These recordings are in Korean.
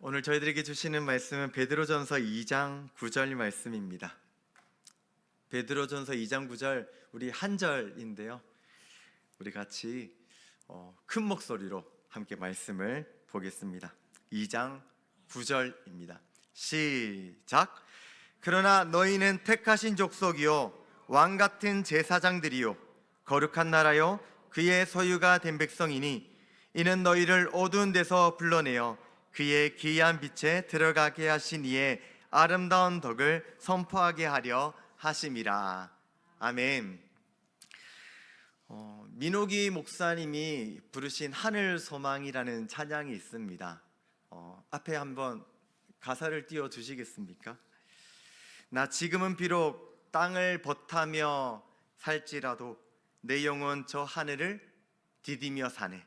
오늘 저희들에게 주시는 말씀은 베드로전서 2장 9절 말씀입니다. 베드로전서 2장 9절 우리 한 절인데요. 우리 같이 큰 목소리로 함께 말씀을 보겠습니다. 2장 9절입니다. 시작. 그러나 너희는 택하신 족속이요 왕 같은 제사장들이요 거룩한 나라요 그의 소유가 된 백성이니 이는 너희를 어두운 데서 불러내어 그의 기이한 빛에 들어가게 하신 이의 아름다운 덕을 선포하게 하려 하심이라. 아멘. 민옥이 목사님이 부르신 하늘 소망이라는 찬양이 있습니다. 앞에 한번 가사를 띄워 주시겠습니까? 나 지금은 비록 땅을 벗하며 살지라도 내 영혼 저 하늘을 디디며 사네.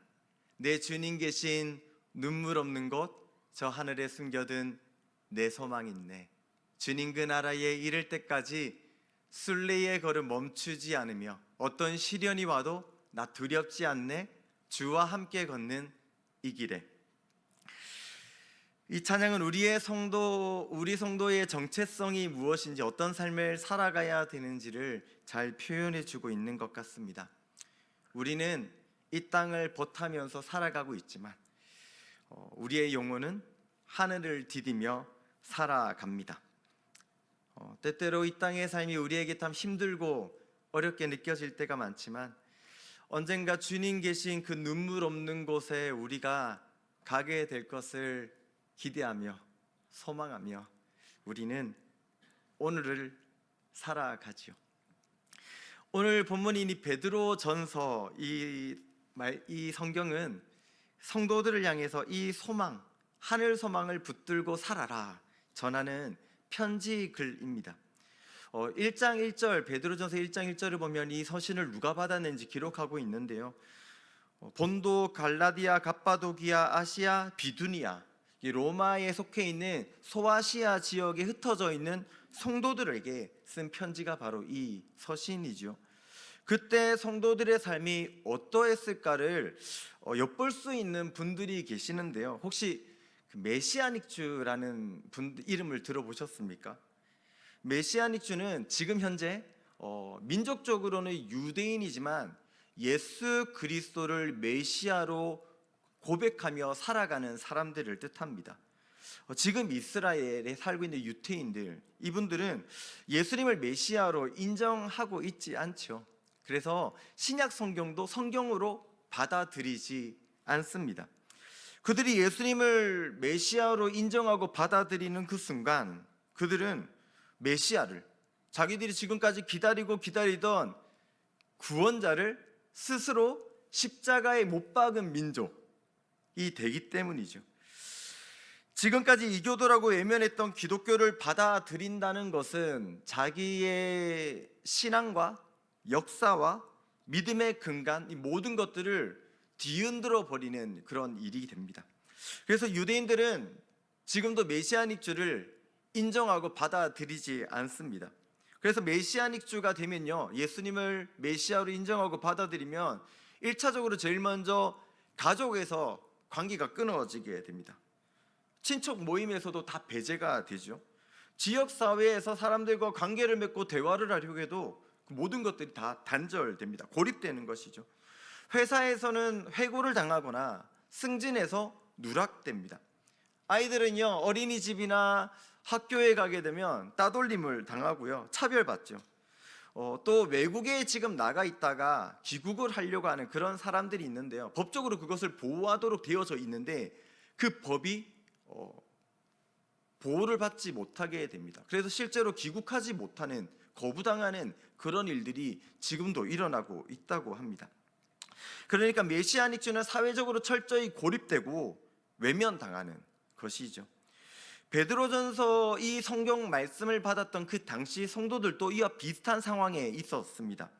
내 주님 계신 눈물 없는 곳 저 하늘에 숨겨둔 내 소망 있네. 주님 그 나라에 이를 때까지 순례의 걸음 멈추지 않으며 어떤 시련이 와도 나 두렵지 않네. 주와 함께 걷는 이 길에. 이 찬양은 우리 성도의 정체성이 무엇인지, 어떤 삶을 살아가야 되는지를 잘 표현해 주고 있는 것 같습니다. 우리는 이 땅을 벗하면서 살아가고 있지만 우리의 영혼은 하늘을 디디며 살아갑니다. 때때로 이 땅의 삶이 우리에게 참 힘들고 어렵게 느껴질 때가 많지만 언젠가 주님 계신 그 눈물 없는 곳에 우리가 가게 될 것을 기대하며 소망하며 우리는 오늘을 살아가지요. 오늘 본문인 이 베드로전서 이 성경은 성도들을 향해서 이 소망, 하늘 소망을 붙들고 살아라 전하는 편지 글입니다. 1장 1절, 베드로전서 1장 1절을 보면 이 서신을 누가 받았는지 기록하고 있는데요. 본도, 갈라디아, 갑바도기아, 아시아, 비두니아, 이 로마에 속해 있는 소아시아 지역에 흩어져 있는 성도들에게 쓴 편지가 바로 이 서신이죠. 그때 성도들의 삶이 어떠했을까를 엿볼 수 있는 분들이 계시는데요. 혹시 메시아닉 주라는 분 이름을 들어보셨습니까? 메시아닉 주는 지금 현재 민족적으로는 유대인이지만 예수 그리스도를 메시아로 고백하며 살아가는 사람들을 뜻합니다. 지금 이스라엘에 살고 있는 유태인들, 이분들은 예수님을 메시아로 인정하고 있지 않죠. 그래서 신약 성경도 성경으로 받아들이지 않습니다. 그들이 예수님을 메시아로 인정하고 받아들이는 그 순간 그들은 메시아를, 자기들이 지금까지 기다리던 구원자를 스스로 십자가에 못 박은 민족이 되기 때문이죠. 지금까지 이교도라고 외면했던 기독교를 받아들인다는 것은 자기의 신앙과 역사와 믿음의 근간, 이 모든 것들을 뒤흔들어 버리는 그런 일이 됩니다. 그래서 유대인들은 지금도 메시아닉 주를 인정하고 받아들이지 않습니다. 그래서 메시아닉 주가 되면요, 예수님을 메시아로 인정하고 받아들이면 1차적으로 제일 먼저 가족에서 관계가 끊어지게 됩니다. 친척 모임에서도 다 배제가 되죠. 지역사회에서 사람들과 관계를 맺고 대화를 하려고 해도 모든 것들이 다 단절됩니다. 고립되는 것이죠. 회사에서는 해고를 당하거나 승진해서 누락됩니다. 아이들은요, 어린이집이나 학교에 가게 되면 따돌림을 당하고요, 차별받죠. 또 외국에 지금 나가 있다가 귀국을 하려고 하는 그런 사람들이 있는데요, 법적으로 그것을 보호하도록 되어져 있는데 그 법이 보호를 받지 못하게 됩니다. 그래서 실제로 귀국하지 못하는, 거부당하는 그런 일들이 지금도 일어나고 있다고 합니다. 그러니까 메시아닉 주는 사회적으로 철저히 고립되고 외면당하는 것이죠. 베드로전서 이 성경 말씀을 받았던 그 당시 성도들도 이와 비슷한 상황에 있었습니다.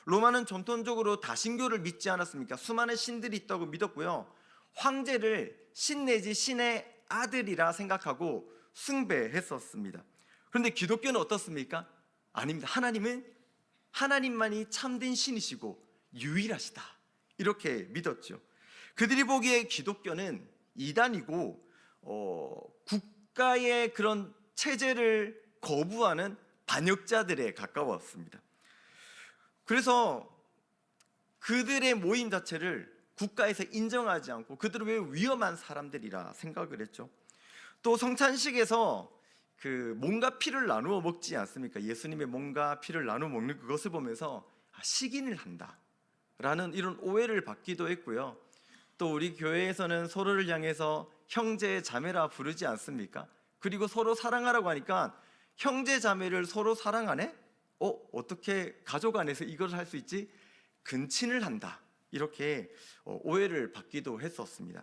로마는 전통적으로 다신교를 믿지 않았습니까? 수많은 신들이 있다고 믿었고요, 황제를 신 내지 신의 아들이라 생각하고 숭배했었습니다. 그런데 기독교는 어떻습니까? 아닙니다. 하나님만이 참된 신이시고 유일하시다, 이렇게 믿었죠. 그들이 보기에 기독교는 이단이고 국가의 그런 체제를 거부하는 반역자들에 가까웠습니다. 그래서 그들의 모임 자체를 국가에서 인정하지 않고 그들은 왜 위험한 사람들이라 생각을 했죠. 또 성찬식에서 그 몸과 피를 나누어 먹지 않습니까? 예수님의 몸과 피를 나누어 먹는 그것을 보면서 시기를 한다라는 이런 오해를 받기도 했고요. 또 우리 교회에서는 서로를 향해서 형제 자매라 부르지 않습니까? 그리고 서로 사랑하라고 하니까 형제 자매를 서로 사랑하네? 어떻게 가족 안에서 이걸 할 수 있지? 근친을 한다, 이렇게 오해를 받기도 했었습니다.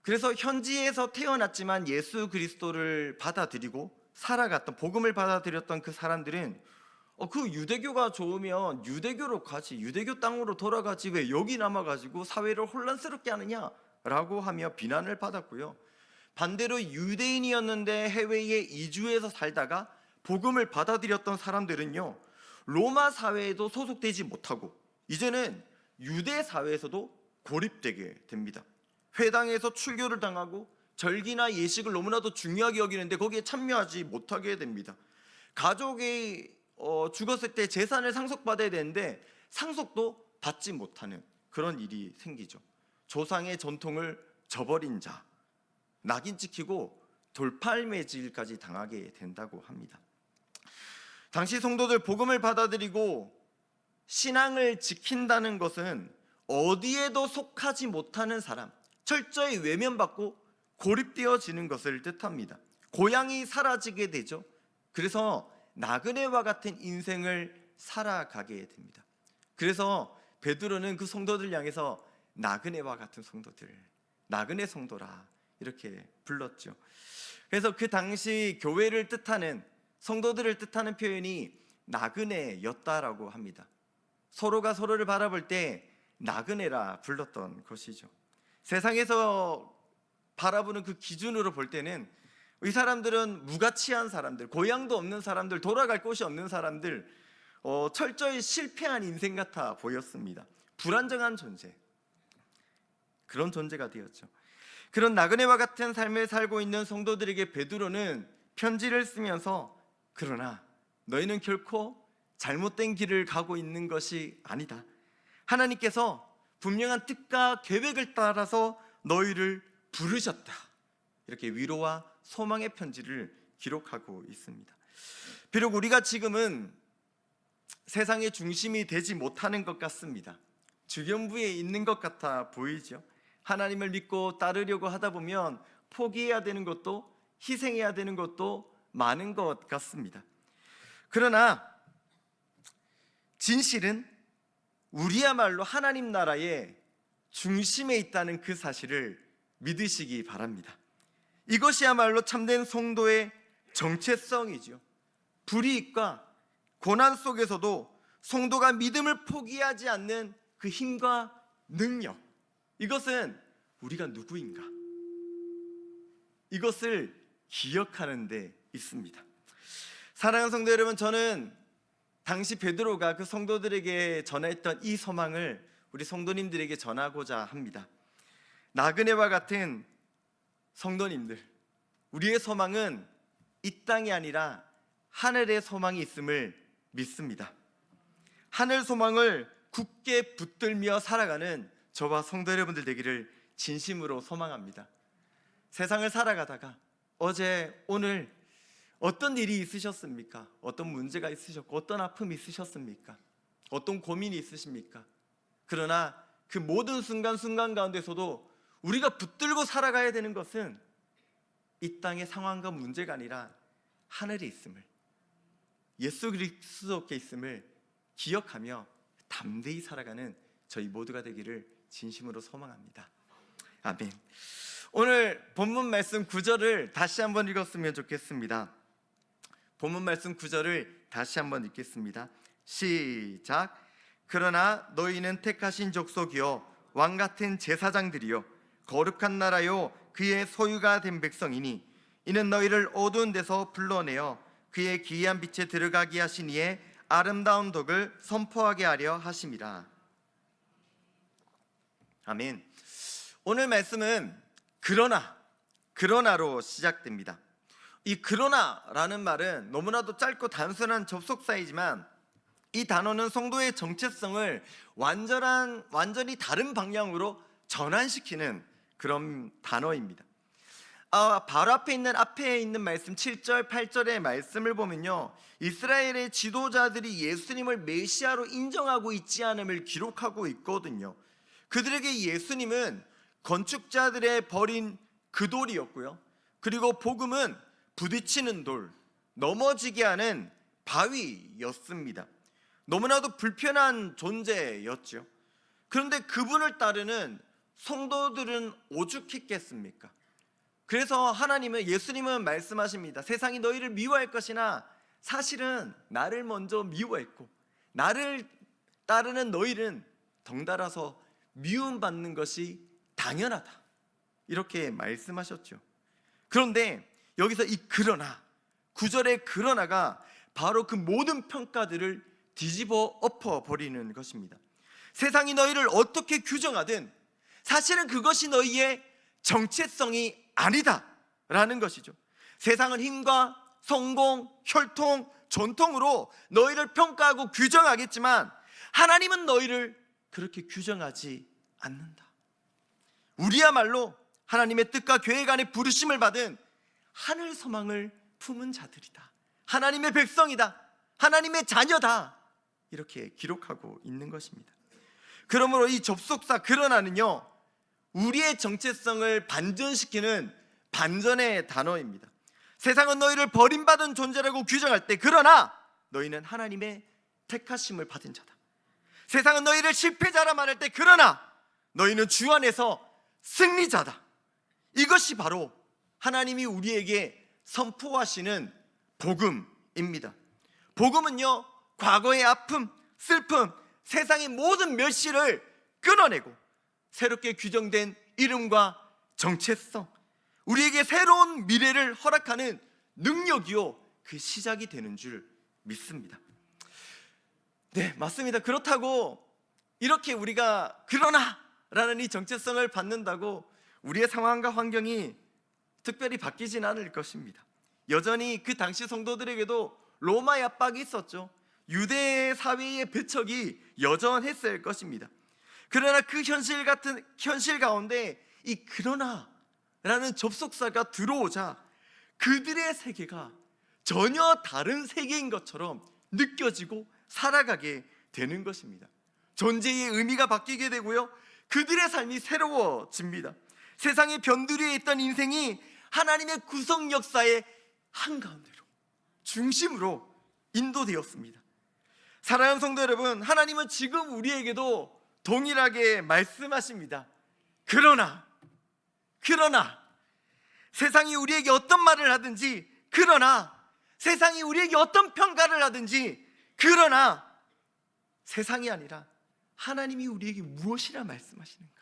그래서 현지에서 태어났지만 예수 그리스도를 받아들이고 살아갔던, 복음을 받아들였던 그 사람들은 그 유대교가 좋으면 유대교로 가지, 유대교 땅으로 돌아가지 왜 여기 남아가지고 사회를 혼란스럽게 하느냐라고 하며 비난을 받았고요. 반대로 유대인이었는데 해외에 이주해서 살다가 복음을 받아들였던 사람들은요, 로마 사회에도 소속되지 못하고 이제는 유대 사회에서도 고립되게 됩니다. 회당에서 출교를 당하고 절기나 예식을 너무나도 중요하게 여기는데 거기에 참여하지 못하게 됩니다. 가족이 죽었을 때 재산을 상속받아야 되는데 상속도 받지 못하는 그런 일이 생기죠. 조상의 전통을 저버린 자, 낙인 찍히고 돌팔매질까지 당하게 된다고 합니다. 당시 성도들 복음을 받아들이고 신앙을 지킨다는 것은 어디에도 속하지 못하는 사람, 철저히 외면받고 고립되어지는 것을 뜻합니다. 고향이 사라지게 되죠. 그래서 나그네와 같은 인생을 살아가게 됩니다. 그래서 베드로는 그 성도들 향해서 나그네와 같은 성도들, 나그네 성도라 이렇게 불렀죠. 그래서 그 당시 교회를 뜻하는, 성도들을 뜻하는 표현이 나그네였다라고 합니다. 서로가 서로를 바라볼 때 나그네라 불렀던 것이죠. 세상에서 바라보는 그 기준으로 볼 때는 이 사람들은 무가치한 사람들, 고향도 없는 사람들, 돌아갈 곳이 없는 사람들, 철저히 실패한 인생 같아 보였습니다. 불안정한 존재, 그런 존재가 되었죠. 그런 나그네와 같은 삶을 살고 있는 성도들에게 베드로는 편지를 쓰면서, 그러나 너희는 결코 잘못된 길을 가고 있는 것이 아니다. 하나님께서 분명한 뜻과 계획을 따라서 너희를 부르셨다. 이렇게 위로와 소망의 편지를 기록하고 있습니다. 비록 우리가 지금은 세상의 중심이 되지 못하는 것 같습니다. 주변부에 있는 것 같아 보이죠. 하나님을 믿고 따르려고 하다 보면 포기해야 되는 것도 희생해야 되는 것도 많은 것 같습니다. 그러나 진실은 우리야말로 하나님 나라의 중심에 있다는 그 사실을 믿으시기 바랍니다. 이것이야말로 참된 성도의 정체성이죠. 불이익과 고난 속에서도 성도가 믿음을 포기하지 않는 그 힘과 능력, 이것은 우리가 누구인가, 이것을 기억하는 데 있습니다. 사랑하는 성도 여러분, 저는 당시 베드로가 그 성도들에게 전했던 이 소망을 우리 성도님들에게 전하고자 합니다. 나그네와 같은 성도님들, 우리의 소망은 이 땅이 아니라 하늘의 소망이 있음을 믿습니다. 하늘 소망을 굳게 붙들며 살아가는 저와 성도 여러분들 되기를 진심으로 소망합니다. 세상을 살아가다가 어제 오늘 어떤 일이 있으셨습니까? 어떤 문제가 있으셨고 어떤 아픔이 있으셨습니까? 어떤 고민이 있으십니까? 그러나 그 모든 순간순간 가운데서도 우리가 붙들고 살아가야 되는 것은 이 땅의 상황과 문제가 아니라 하늘에 있음을, 예수 그리스도께 있음을 기억하며 담대히 살아가는 저희 모두가 되기를 진심으로 소망합니다. 아멘. 오늘 본문 말씀 9절을 다시 한번 읽었으면 좋겠습니다. 본문 말씀 9절을 다시 한번 읽겠습니다. 시작. 그러나 너희는 택하신 족속이요 왕같은 제사장들이요 거룩한 나라요 그의 소유가 된 백성이니 이는 너희를 어두운 데서 불러내어 그의 기이한 빛에 들어가게 하신 이의 아름다운 덕을 선포하게 하려 하심이라. 아멘. 오늘 말씀은 그러나로 시작됩니다. 이 그러나라는 말은 너무나도 짧고 단순한 접속사이지만 이 단어는 성도의 정체성을 완전히 다른 방향으로 전환시키는 그런 단어입니다. 바로 앞에 있는 말씀 7절 8절의 말씀을 보면요, 이스라엘의 지도자들이 예수님을 메시아로 인정하고 있지 않음을 기록하고 있거든요. 그들에게 예수님은 건축자들의 버린 그 돌이었고요, 그리고 복음은 부딪히는 돌, 넘어지게 하는 바위였습니다. 너무나도 불편한 존재였죠. 그런데 그분을 따르는 성도들은 오죽했겠습니까? 그래서 예수님은 말씀하십니다. 세상이 너희를 미워할 것이나 사실은 나를 먼저 미워했고 나를 따르는 너희는 덩달아서 미움받는 것이 당연하다, 이렇게 말씀하셨죠. 그런데 여기서 이 그러나, 9절의 그러나가 바로 그 모든 평가들을 뒤집어 엎어버리는 것입니다. 세상이 너희를 어떻게 규정하든 사실은 그것이 너희의 정체성이 아니다 라는 것이죠. 세상은 힘과 성공, 혈통, 전통으로 너희를 평가하고 규정하겠지만 하나님은 너희를 그렇게 규정하지 않는다. 우리야말로 하나님의 뜻과 계획 안에 부르심을 받은 하늘 소망을 품은 자들이다, 하나님의 백성이다, 하나님의 자녀다, 이렇게 기록하고 있는 것입니다. 그러므로 이 접속사 그러나는요, 우리의 정체성을 반전시키는 반전의 단어입니다. 세상은 너희를 버림받은 존재라고 규정할 때 그러나 너희는 하나님의 택하심을 받은 자다. 세상은 너희를 실패자라 말할 때 그러나 너희는 주 안에서 승리자다. 이것이 바로 하나님이 우리에게 선포하시는 복음입니다. 복음은요, 과거의 아픔, 슬픔, 세상의 모든 멸시를 끊어내고 새롭게 규정된 이름과 정체성, 우리에게 새로운 미래를 허락하는 능력이요, 그 시작이 되는 줄 믿습니다. 네, 맞습니다. 그렇다고 이렇게 우리가 그러나라는 이 정체성을 받는다고 우리의 상황과 환경이 특별히 바뀌진 않을 것입니다. 여전히 그 당시 성도들에게도 로마의 압박이 있었죠. 유대 사회의 배척이 여전했을 것입니다. 그러나 그 현실 가운데 이 그러나라는 접속사가 들어오자 그들의 세계가 전혀 다른 세계인 것처럼 느껴지고 살아가게 되는 것입니다. 존재의 의미가 바뀌게 되고요, 그들의 삶이 새로워집니다. 세상의 변두리에 있던 인생이 하나님의 구성 역사의 한가운데로, 중심으로 인도되었습니다. 사랑하는 성도 여러분, 하나님은 지금 우리에게도 동일하게 말씀하십니다. 그러나 세상이 우리에게 어떤 말을 하든지, 그러나 세상이 우리에게 어떤 평가를 하든지, 그러나 세상이 아니라 하나님이 우리에게 무엇이라 말씀하시는가,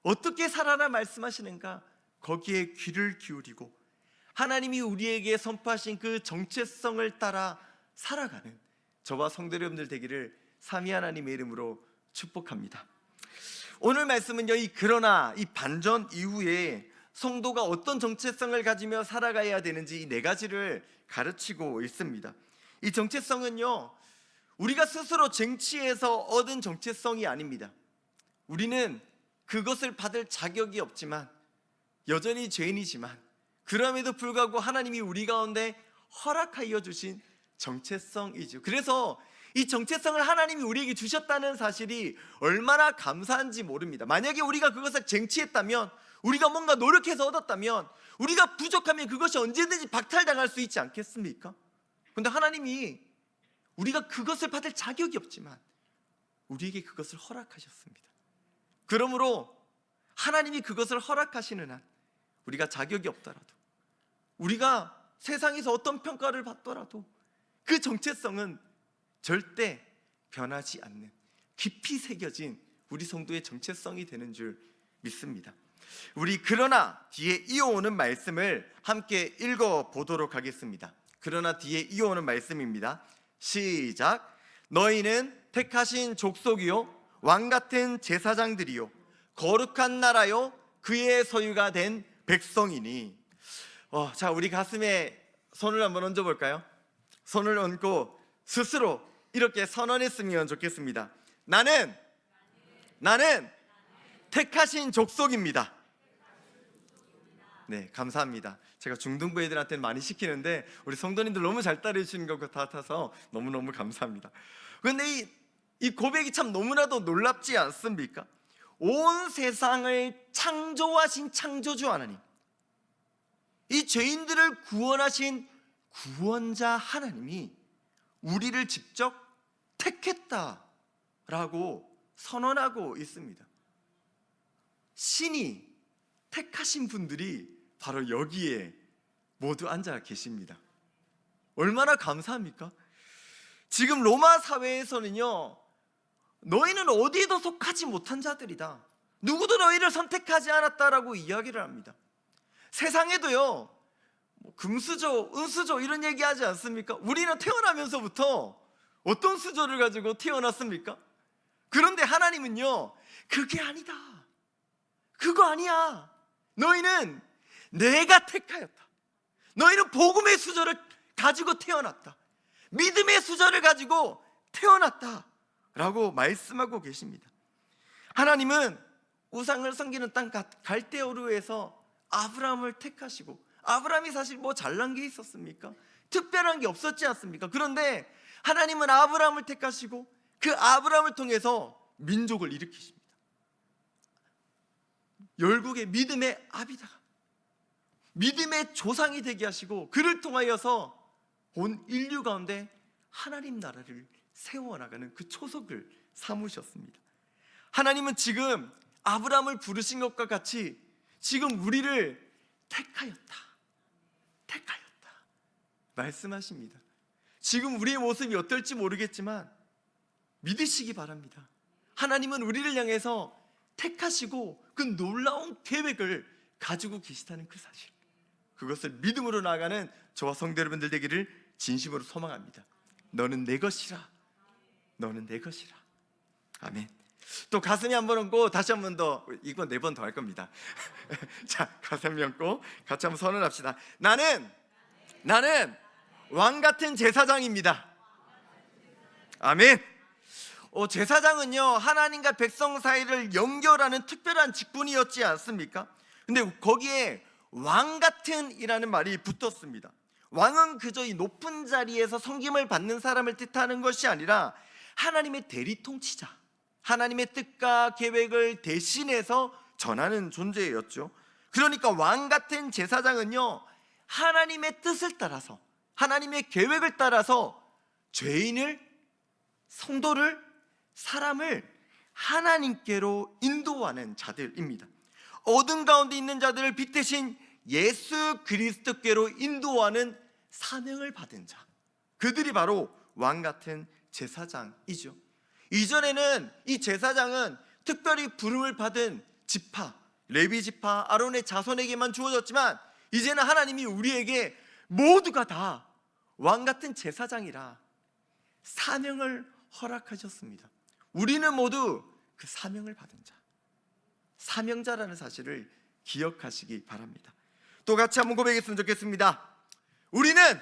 어떻게 살아라 말씀하시는가, 거기에 귀를 기울이고 하나님이 우리에게 선포하신 그 정체성을 따라 살아가는 저와 성도 여러분들 되기를 삼위 하나님의 이름으로 축복합니다. 오늘 말씀은요, 이 그러나, 이 반전 이후에 성도가 어떤 정체성을 가지며 살아가야 되는지 이 네 가지를 가르치고 있습니다. 이 정체성은요, 우리가 스스로 쟁취해서 얻은 정체성이 아닙니다. 우리는 그것을 받을 자격이 없지만, 여전히 죄인이지만, 그럼에도 불구하고 하나님이 우리 가운데 허락하여 주신 정체성이죠. 그래서 이 정체성을 하나님이 우리에게 주셨다는 사실이 얼마나 감사한지 모릅니다. 만약에 우리가 그것을 쟁취했다면, 우리가 뭔가 노력해서 얻었다면, 우리가 부족하면 그것이 언제든지 박탈당할 수 있지 않겠습니까? 그런데 하나님이 우리가 그것을 받을 자격이 없지만 우리에게 그것을 허락하셨습니다. 그러므로 하나님이 그것을 허락하시는 한, 우리가 자격이 없더라도, 우리가 세상에서 어떤 평가를 받더라도 그 정체성은 절대 변하지 않는 깊이 새겨진 우리 성도의 정체성이 되는 줄 믿습니다. 우리 그러나 뒤에 이어오는 말씀을 함께 읽어보도록 하겠습니다. 그러나 뒤에 이어오는 말씀입니다. 시작. 너희는 택하신 족속이요 왕같은 제사장들이요 거룩한 나라요 그의 소유가 된 백성이니. 자, 우리 가슴에 손을 한번 얹어볼까요? 손을 얹고 스스로 이렇게 선언했으면 좋겠습니다. 나는 택하신 족속입니다. 네, 감사합니다. 제가 중등부 애들한테는 많이 시키는데 우리 성도님들 너무 잘 따르시는 것 같아서 너무너무 감사합니다. 그런데 이 고백이 참 너무나도 놀랍지 않습니까? 온 세상을 창조하신 창조주 하나님, 이 죄인들을 구원하신 구원자 하나님이 우리를 직접 택했다라고 선언하고 있습니다. 신이 택하신 분들이 바로 여기에 모두 앉아 계십니다. 얼마나 감사합니까? 지금 로마 사회에서는요, 너희는 어디에도 속하지 못한 자들이다, 누구도 너희를 선택하지 않았다라고 이야기를 합니다. 세상에도요, 금수저, 은수저 이런 얘기하지 않습니까? 우리는 태어나면서부터 어떤 수저를 가지고 태어났습니까? 그런데 하나님은요, 그게 아니다, 그거 아니야, 너희는 내가 택하였다, 너희는 복음의 수저를 가지고 태어났다, 믿음의 수저를 가지고 태어났다 라고 말씀하고 계십니다. 하나님은 우상을 섬기는 땅 갈대오르에서 아브라함을 택하시고, 아브라함이 사실 뭐 잘난 게 있었습니까? 특별한 게 없었지 않습니까? 그런데 하나님은 아브라함을 택하시고 그 아브라함을 통해서 민족을 일으키십니다. 열국의 믿음의 아비다가 믿음의 조상이 되게 하시고, 그를 통하여서 온 인류 가운데 하나님 나라를 세워나가는 그 초석을 삼으셨습니다. 하나님은 지금 아브라함을 부르신 것과 같이 지금 우리를 택하였다 말씀하십니다. 지금 우리의 모습이 어떨지 모르겠지만 믿으시기 바랍니다. 하나님은 우리를 향해서 택하시고 그 놀라운 계획을 가지고 계시다는 그 사실, 그것을 믿음으로 나아가는 저와 성도 여러분들 되기를 진심으로 소망합니다. 너는 내 것이라, 너는 내 것이라. 아멘. 또 가슴에 한번 얹고 다시 한 번 더, 이건 4번 더 할 겁니다. 자, 가슴에 얹고 같이 한번 선언합시다. 나는 왕 같은 제사장입니다. 아멘. 제사장은요, 하나님과 백성 사이를 연결하는 특별한 직분이었지 않습니까? 근데 거기에 왕 같은 이라는 말이 붙었습니다. 왕은 그저 이 높은 자리에서 섬김을 받는 사람을 뜻하는 것이 아니라 하나님의 대리통치자, 하나님의 뜻과 계획을 대신해서 전하는 존재였죠. 그러니까 왕 같은 제사장은요, 하나님의 뜻을 따라서, 하나님의 계획을 따라서 죄인을, 성도를, 사람을 하나님께로 인도하는 자들입니다. 어둠 가운데 있는 자들을 빛 대신 예수 그리스도께로 인도하는 사명을 받은 자, 그들이 바로 왕 같은 제사장이죠. 이전에는 이 제사장은 특별히 부름을 받은 지파, 레위 지파, 아론의 자손에게만 주어졌지만 이제는 하나님이 우리에게 모두가 다 왕 같은 제사장이라 사명을 허락하셨습니다. 우리는 모두 그 사명을 받은 자, 사명자라는 사실을 기억하시기 바랍니다. 또 같이 한번 고백했으면 좋겠습니다. 우리는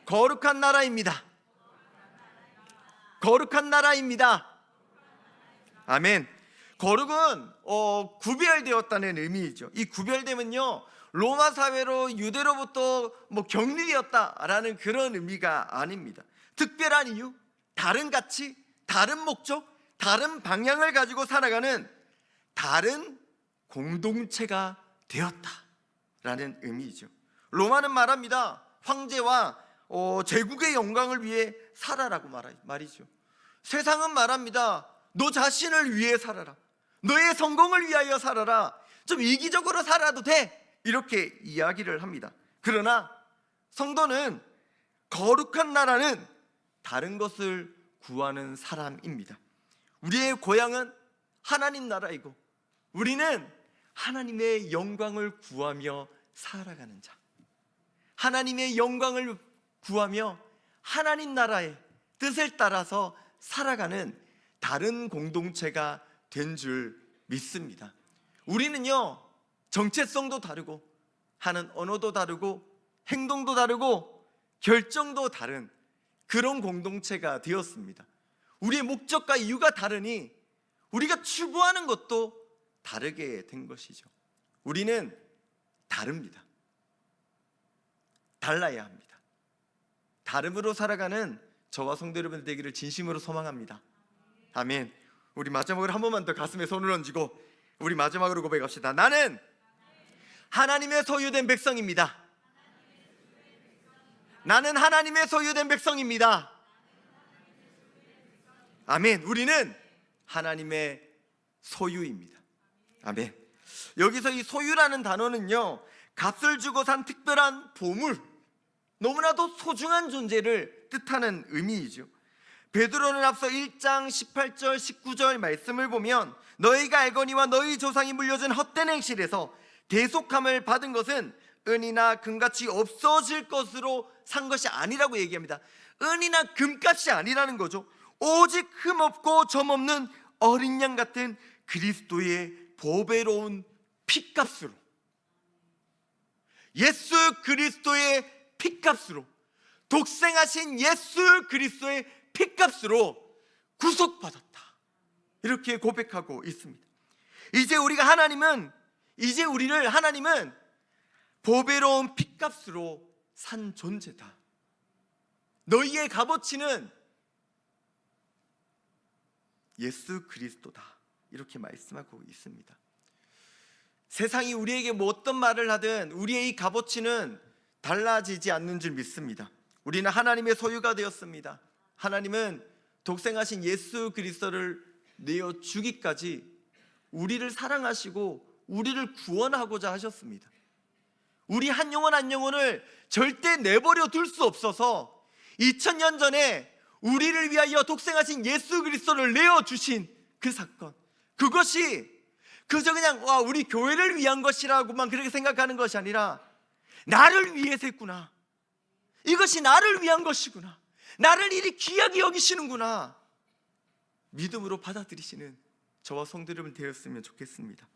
거룩한 나라입니다. 거룩한 나라입니다. 아멘. 거룩은 구별되었다는 의미이죠. 이 구별됨은요, 로마 사회로 유대로부터 격리되었다라는 그런 의미가 아닙니다. 특별한 이유, 다른 가치, 다른 목적, 다른 방향을 가지고 살아가는 다른 공동체가 되었다라는 의미이죠. 로마는 말합니다. 황제와 제국의 영광을 위해 살아라고 말이죠. 세상은 말합니다. 너 자신을 위해 살아라, 너의 성공을 위하여 살아라, 좀 이기적으로 살아도 돼, 이렇게 이야기를 합니다. 그러나 성도는, 거룩한 나라는 다른 것을 구하는 사람입니다. 우리의 고향은 하나님 나라이고 우리는 하나님의 영광을 구하며 살아가는 자, 하나님의 영광을 구하며 하나님 나라의 뜻을 따라서 살아가는 다른 공동체가 된 줄 믿습니다. 우리는요, 정체성도 다르고 하는 언어도 다르고 행동도 다르고 결정도 다른 그런 공동체가 되었습니다. 우리의 목적과 이유가 다르니 우리가 추구하는 것도 다르게 된 것이죠. 우리는 다릅니다. 달라야 합니다. 다름으로 살아가는 저와 성도 여러분 되기를 진심으로 소망합니다. 아멘. 우리 마지막으로 한 번만 더 가슴에 손을 얹고 우리 마지막으로 고백합시다. 나는 하나님의 소유된 백성입니다. 나는 하나님의 소유된 백성입니다. 아멘. 우리는 하나님의 소유입니다. 아멘. 여기서 이 소유라는 단어는요, 값을 주고 산 특별한 보물, 너무나도 소중한 존재를 뜻하는 의미이죠. 베드로는 앞서 1장 18절 19절 말씀을 보면 너희가 알거니와 너희 조상이 물려준 헛된 행실에서 대속함을 받은 것은 은이나 금같이 없어질 것으로 산 것이 아니라고 얘기합니다. 은이나 금값이 아니라는 거죠. 오직 흠없고 점없는 어린 양 같은 그리스도의 보배로운 피값으로, 예수 그리스도의 피값으로, 독생하신 예수 그리스도의 피값으로 구속받았다, 이렇게 고백하고 있습니다. 이제 우리를 하나님은 보배로운 피값으로 산 존재다. 너희의 값어치는 예수 그리스도다, 이렇게 말씀하고 있습니다. 세상이 우리에게 뭐 어떤 말을 하든 우리의 이 값어치는 달라지지 않는 줄 믿습니다. 우리는 하나님의 소유가 되었습니다. 하나님은 독생하신 예수 그리스도를 내어 주기까지 우리를 사랑하시고 우리를 구원하고자 하셨습니다. 우리 한 영혼 한 영혼을 절대 내버려 둘 수 없어서 2000년 전에 우리를 위하여 독생하신 예수 그리스도를 내어주신 그 사건, 그것이 그저 그냥 우리 교회를 위한 것이라고만 그렇게 생각하는 것이 아니라 나를 위해서 했구나, 이것이 나를 위한 것이구나, 나를 이리 귀하게 여기시는구나, 믿음으로 받아들이시는 저와 성도 여러분 되었으면 좋겠습니다.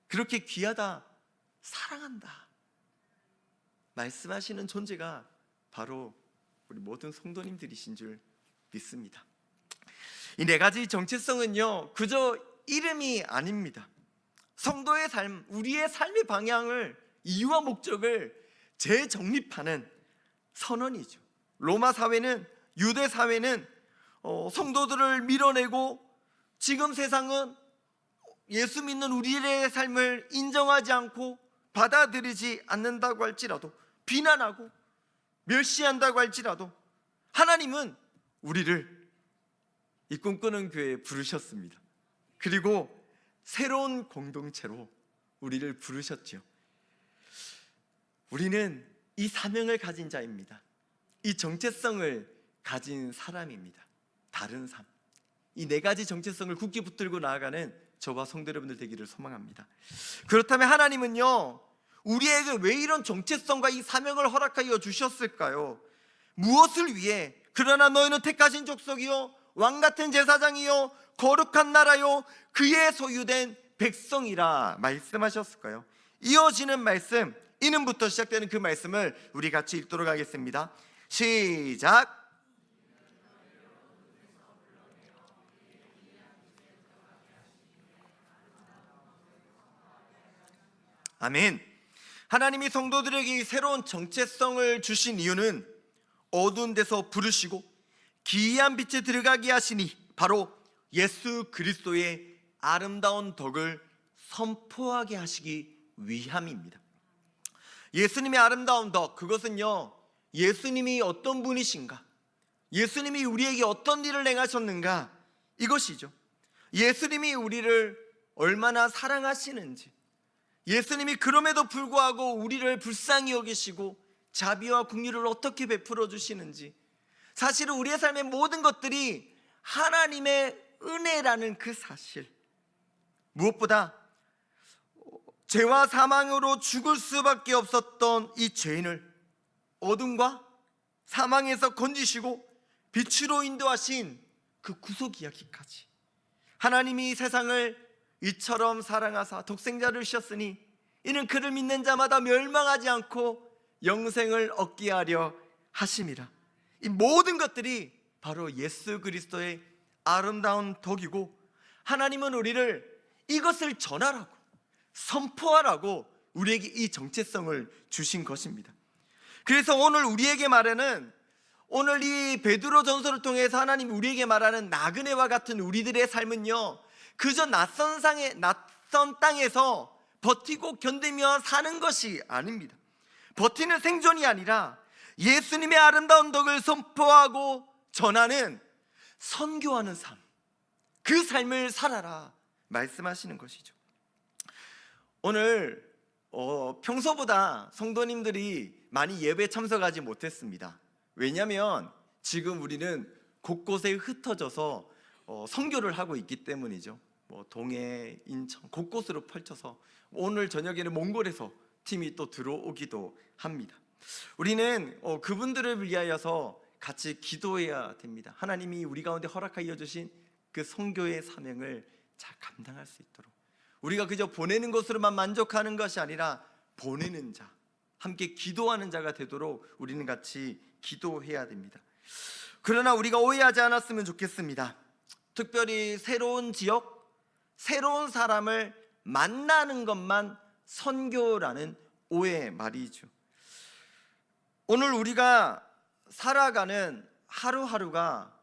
그렇게 귀하다, 사랑한다 말씀하시는 존재가 바로 우리 모든 성도님들이신 줄 믿습니다. 이 네 가지 정체성은요, 그저 이름이 아닙니다. 성도의 삶, 우리의 삶의 방향을, 이유와 목적을 재정립하는 선언이죠. 로마 사회는, 유대 사회는 성도들을 밀어내고 지금 세상은 예수 믿는 우리의 삶을 인정하지 않고 받아들이지 않는다고 할지라도, 비난하고 멸시한다고 할지라도 하나님은 우리를 이 꿈꾸는 교회에 부르셨습니다. 그리고 새로운 공동체로 우리를 부르셨죠. 우리는 이 사명을 가진 자입니다. 이 정체성을 가진 사람입니다. 다른 삶, 이 네 가지 정체성을 굳게 붙들고 나아가는 저와 성도 여러분들 되기를 소망합니다. 그렇다면 하나님은요, 우리에게 왜 이런 정체성과 이 사명을 허락하여 주셨을까요? 무엇을 위해? 그러나 너희는 택하신 족속이요 왕같은 제사장이요 거룩한 나라요 그의 소유된 백성이라 말씀하셨을까요? 이어지는 말씀, 이는부터 시작되는 그 말씀을 우리 같이 읽도록 하겠습니다. 시작. 아멘. 하나님이 성도들에게 이 새로운 정체성을 주신 이유는 어두운 데서 부르시고 기이한 빛에 들어가게 하시니 바로 예수 그리스도의 아름다운 덕을 선포하게 하시기 위함입니다. 예수님의 아름다운 덕, 그것은요, 예수님이 어떤 분이신가, 예수님이 우리에게 어떤 일을 행하셨는가, 이것이죠. 예수님이 우리를 얼마나 사랑하시는지, 예수님이 그럼에도 불구하고 우리를 불쌍히 여기시고 자비와 긍휼을 어떻게 베풀어 주시는지, 사실은 우리의 삶의 모든 것들이 하나님의 은혜라는 그 사실, 무엇보다 죄와 사망으로 죽을 수밖에 없었던 이 죄인을 어둠과 사망에서 건지시고 빛으로 인도하신 그 구속 이야기까지, 하나님이 세상을 이처럼 사랑하사 독생자를 주셨으니 이는 그를 믿는 자마다 멸망하지 않고 영생을 얻게 하려 하심이라. 이 모든 것들이 바로 예수 그리스도의 아름다운 덕이고, 하나님은 우리를 이것을 전하라고, 선포하라고 우리에게 이 정체성을 주신 것입니다. 그래서 오늘 우리에게 말하는, 오늘 이 베드로 전서를 통해서 하나님이 우리에게 말하는 나그네와 같은 우리들의 삶은요, 그저 낯선 땅에서 버티고 견디며 사는 것이 아닙니다. 버티는 생존이 아니라 예수님의 아름다운 덕을 선포하고 전하는, 선교하는 삶, 그 삶을 살아라 말씀하시는 것이죠. 오늘 평소보다 성도님들이 많이 예배에 참석하지 못했습니다. 왜냐하면 지금 우리는 곳곳에 흩어져서 선교를 하고 있기 때문이죠. 동해, 인천 곳곳으로 펼쳐서 오늘 저녁에는 몽골에서 팀이 또 들어오기도 합니다. 우리는 그분들을 위하여서 같이 기도해야 됩니다. 하나님이 우리 가운데 허락하여 주신 그 선교의 사명을 잘 감당할 수 있도록, 우리가 그저 보내는 것으로만 만족하는 것이 아니라 보내는 자, 함께 기도하는 자가 되도록 우리는 같이 기도해야 됩니다. 그러나 우리가 오해하지 않았으면 좋겠습니다. 특별히 새로운 지역, 새로운 사람을 만나는 것만 선교라는 오해 말이죠. 오늘 우리가 살아가는 하루하루가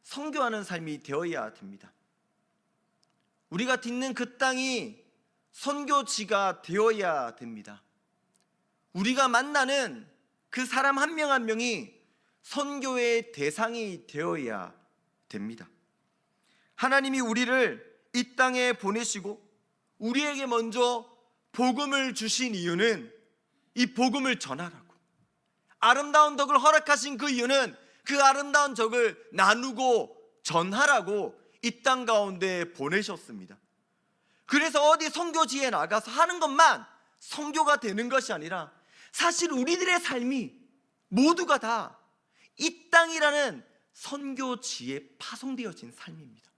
선교하는 삶이 되어야 됩니다. 우리가 딛는 그 땅이 선교지가 되어야 됩니다. 우리가 만나는 그 사람 한 명 한 명이 선교의 대상이 되어야 됩니다. 하나님이 우리를 이 땅에 보내시고 우리에게 먼저 복음을 주신 이유는 이 복음을 전하라고, 아름다운 덕을 허락하신 그 이유는 그 아름다운 덕을 나누고 전하라고 이 땅 가운데 보내셨습니다. 그래서 어디 선교지에 나가서 하는 것만 선교가 되는 것이 아니라, 사실 우리들의 삶이 모두가 다 이 땅이라는 선교지에 파송되어진 삶입니다.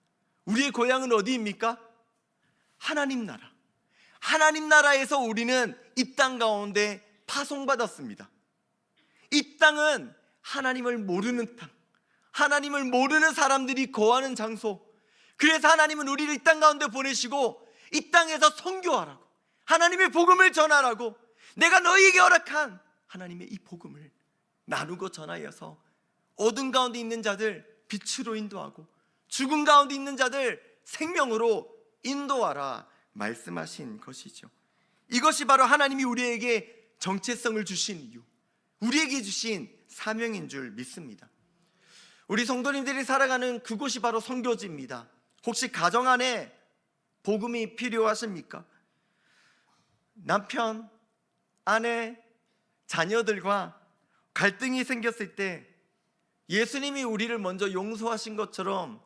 우리의 고향은 어디입니까? 하나님 나라. 하나님 나라에서 우리는 이 땅 가운데 파송받았습니다. 이 땅은 하나님을 모르는 땅, 하나님을 모르는 사람들이 거하는 장소. 그래서 하나님은 우리를 이 땅 가운데 보내시고 이 땅에서 선교하라고, 하나님의 복음을 전하라고, 내가 너희에게 허락한 하나님의 이 복음을 나누고 전하여서 어둠 가운데 있는 자들 빛으로 인도하고 죽음 가운데 있는 자들 생명으로 인도하라 말씀하신 것이죠. 이것이 바로 하나님이 우리에게 정체성을 주신 이유, 우리에게 주신 사명인 줄 믿습니다. 우리 성도님들이 살아가는 그곳이 바로 선교지입니다. 혹시 가정 안에 복음이 필요하십니까? 남편, 아내, 자녀들과 갈등이 생겼을 때 예수님이 우리를 먼저 용서하신 것처럼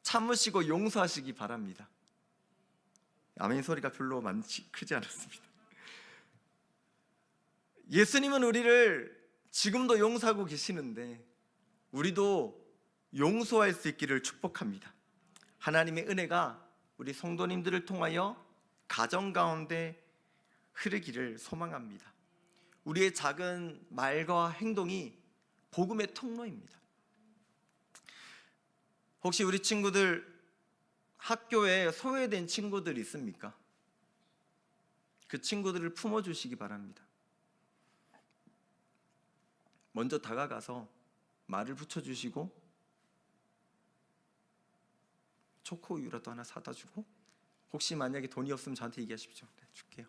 참으시고 용서하시기 바랍니다. 아멘 소리가 별로 크지 않았습니다. 예수님은 우리를 지금도 용서하고 계시는데 우리도 용서할 수 있기를 축복합니다. 하나님의 은혜가 우리 성도님들을 통하여 가정 가운데 흐르기를 소망합니다. 우리의 작은 말과 행동이 복음의 통로입니다. 혹시 우리 친구들 학교에 소외된 친구들 있습니까? 그 친구들을 품어주시기 바랍니다. 먼저 다가가서 말을 붙여주시고 초코우유라도 하나 사다 주고, 혹시 만약에 돈이 없으면 저한테 얘기하십시오. 네, 줄게요.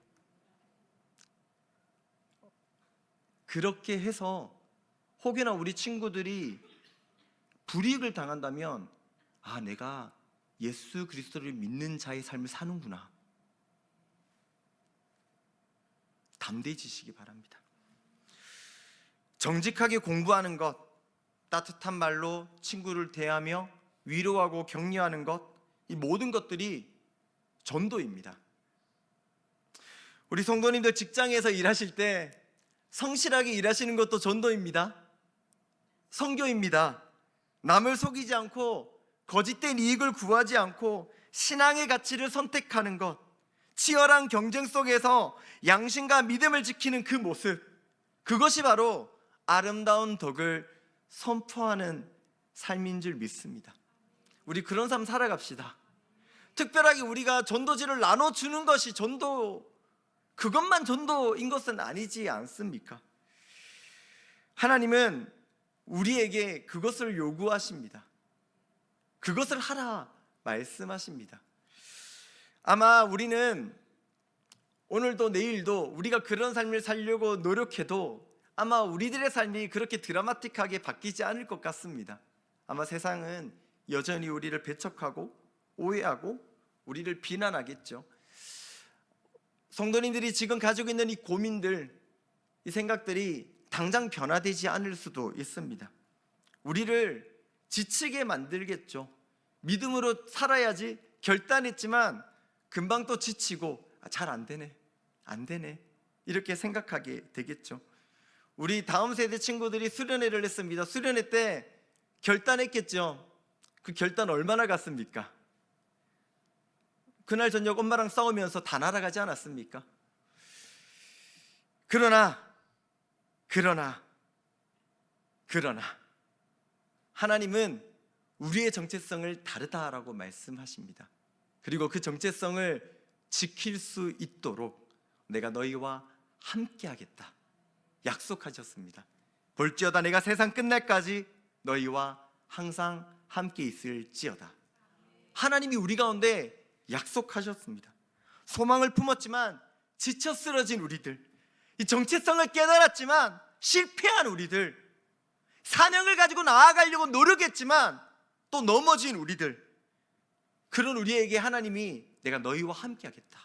그렇게 해서 혹여나 우리 친구들이 불이익을 당한다면, 아, 내가 예수 그리스도를 믿는 자의 삶을 사는구나, 담대해지시기 바랍니다. 정직하게 공부하는 것, 따뜻한 말로 친구를 대하며 위로하고 격려하는 것, 이 모든 것들이 전도입니다. 우리 성도님들 직장에서 일하실 때 성실하게 일하시는 것도 전도입니다. 선교입니다. 남을 속이지 않고 거짓된 이익을 구하지 않고 신앙의 가치를 선택하는 것, 치열한 경쟁 속에서 양심과 믿음을 지키는 그 모습, 그것이 바로 아름다운 덕을 선포하는 삶인 줄 믿습니다. 우리 그런 삶 살아갑시다. 특별하게 우리가 전도지를 나눠주는 것이 전도, 그것만 전도인 것은 아니지 않습니까? 하나님은 우리에게 그것을 요구하십니다. 그것을 하라 말씀하십니다. 아마 우리는 오늘도 내일도 우리가 그런 삶을 살려고 노력해도 아마 우리들의 삶이 그렇게 드라마틱하게 바뀌지 않을 것 같습니다. 아마 세상은 여전히 우리를 배척하고 오해하고 우리를 비난하겠죠. 성도님들이 지금 가지고 있는 이 고민들, 이 생각들이 당장 변화되지 않을 수도 있습니다. 우리를 지치게 만들겠죠. 믿음으로 살아야지 결단했지만 금방 또 지치고 잘 안 되네 이렇게 생각하게 되겠죠. 우리 다음 세대 친구들이 수련회를 했습니다. 수련회 때 결단했겠죠. 그 결단 얼마나 갔습니까? 그날 저녁 엄마랑 싸우면서 다 날아가지 않았습니까? 그러나 하나님은 우리의 정체성을 다르다라고 말씀하십니다. 그리고 그 정체성을 지킬 수 있도록 내가 너희와 함께하겠다 약속하셨습니다. 볼지어다 내가 세상 끝날까지 너희와 항상 함께 있을지어다. 하나님이 우리 가운데 약속하셨습니다. 소망을 품었지만 지쳐 쓰러진 우리들, 이 정체성을 깨달았지만 실패한 우리들, 사명을 가지고 나아가려고 노력했지만 또 넘어진 우리들, 그런 우리에게 하나님이 내가 너희와 함께하겠다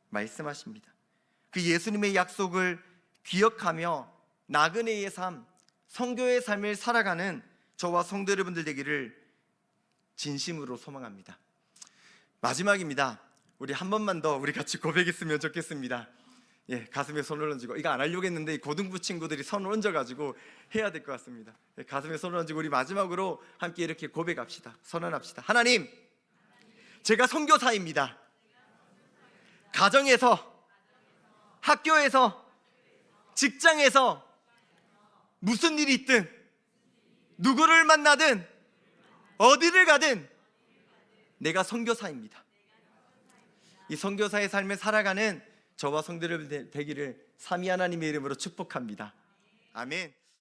말씀하십니다. 그 예수님의 약속을 기억하며 나그네의 삶, 성교의 삶을 살아가는 저와 성도 여러분들 되기를 진심으로 소망합니다. 마지막입니다. 우리 한 번만 더 우리 같이 고백했으면 좋겠습니다. 가슴에 손을 얹고, 이거 안 하려고 했는데 이 고등부 친구들이 손을 얹어가지고 해야 될 것 같습니다. 가슴에 손을 얹고 우리 마지막으로 함께 이렇게 고백합시다. 선언합시다. 하나님, 제가 선교사입니다. 가정에서, 학교에서, 직장에서 무슨 일이 있든, 누구를 만나든, 어디를 가든 내가 선교사입니다. 이 선교사의 삶을 살아가는 저와 성도들 되기를 삼위 하나님의 이름으로 축복합니다. 아멘.